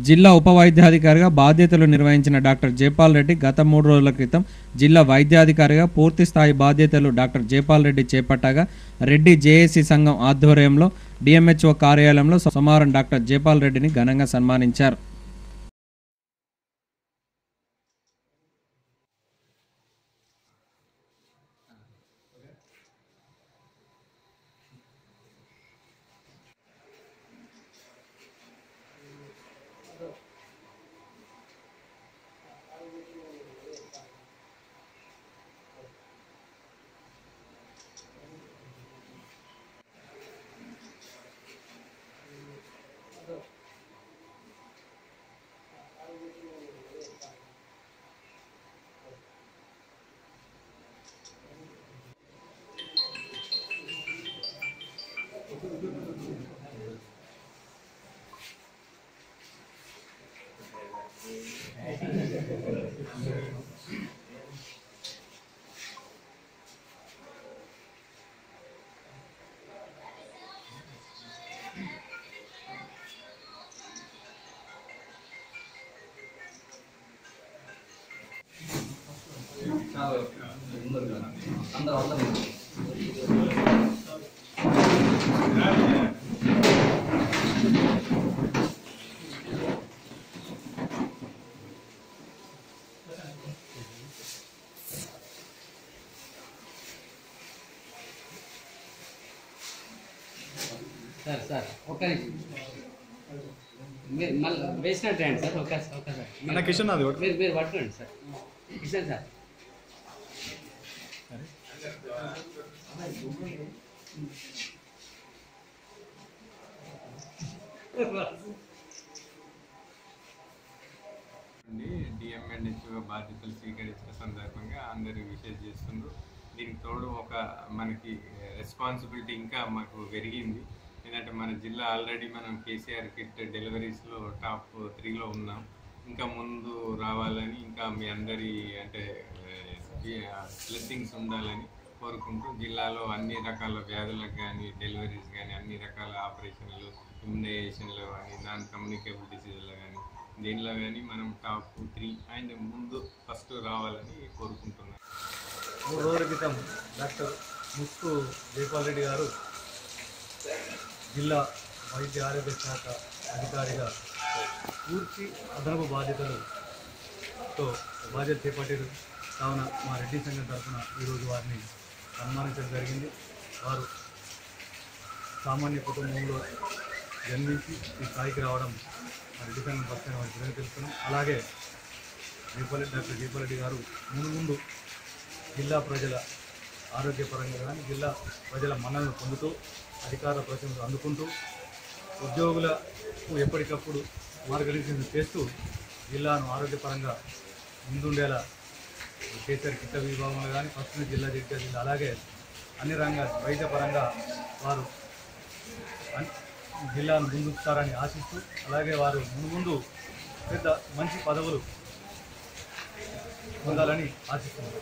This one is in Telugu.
జిల్లా ఉప వైద్యాధికారిగా బాధ్యతలు నిర్వహించిన డాక్టర్ జైపాల్ రెడ్డి గత 3 రోజుల క్రితం జిల్లా వైద్యాధికారిగా పూర్తి స్థాయి బాధ్యతలు డాక్టర్ జైపాల్ రెడ్డి చేపట్టగా రెడ్డి జేఏసీ సంఘం ఆధ్వర్యంలో డిఎంహెచ్ఓ కార్యాలయంలో సోమవారం డాక్టర్ జైపాల్ రెడ్డిని ఘనంగా సన్మానించారు. సార్ ఓకే మళ్ళీ వేసినట్టు రండి sir. Okay okay sir Kishan మీరు పట్టుకోండి సార్. కిషన్ సార్ డిఎంఎన్హెచ్ఓ బాధ్యతలు స్వీకరించిన సందర్భంగా అందరూ విషెస్ చేస్తుండ్రు. దీనికి తోడు ఒక మనకి రెస్పాన్సిబిలిటీ ఇంకా మాకు పెరిగింది. ఎందుకంటే మన జిల్లా ఆల్రెడీ మనం కేసీఆర్ కిట్ డెలివరీస్లో టాప్ 3లో ఉన్నాం. ఇంకా ముందు రావాలని, ఇంకా మీ అందరి అంటే బ్లెస్సింగ్స్ ఉండాలని కోరుకుంటూ జిల్లాలో అన్ని రకాల వ్యాధులకు కానీ డెలివరీస్ కానీ అన్ని రకాల ఆపరేషన్లు, ఇమ్యునైజేషన్లు కానీ నాన్ కమ్యూనికేబుల్ డిసీజులు కానీ దీనిలో కానీ మనం టాప్ 3 అండ్ ముందు ఫస్ట్ రావాలని కోరుకుంటున్నాం. 3 రోజుల క్రితం డాక్టర్ ముస్కు జైపాల్ రెడ్డి గారు జిల్లా వైద్య ఆరోగ్య శాఖ అధికారిగా పూర్తి అదనపు బాధ్యతలతో బాధ్యత చేపట్టారు. కావున మా రెడ్డి సంఘం తరఫున ఈరోజు వారిని సన్మానించడం జరిగింది. వారు సామాన్య కుటుంబంలో జన్మించి ఈ స్థాయికి రావడం మా రెడ్డి సంఘం పక్షాన వారికి తెలుస్తున్నాం. అలాగే డాక్టర్ జైపాల్ రెడ్డి గారు ముందు జిల్లా ప్రజల ఆరోగ్యపరంగా కానీ జిల్లా ప్రజల మన్ననలు పొందుతూ అధికార ప్రతినిధులు అందుకుంటూ ఉద్యోగులకు ఎప్పటికప్పుడు మార్గదర్శనం చేస్తూ జిల్లాను ఆరోగ్యపరంగా ముందుండేలా కేసీఆర్ కిట్ల విభాగంలో కానీ ఫస్ట్ జిల్లా జగిత్యాల జిల్లా అలాగే అన్ని రంగాలు వైద్యపరంగా వారు జిల్లాను ముందుస్తారని ఆశిస్తూ అలాగే వారు ముందు పెద్ద మంచి పదవులు పొందాలని ఆశిస్తున్నారు.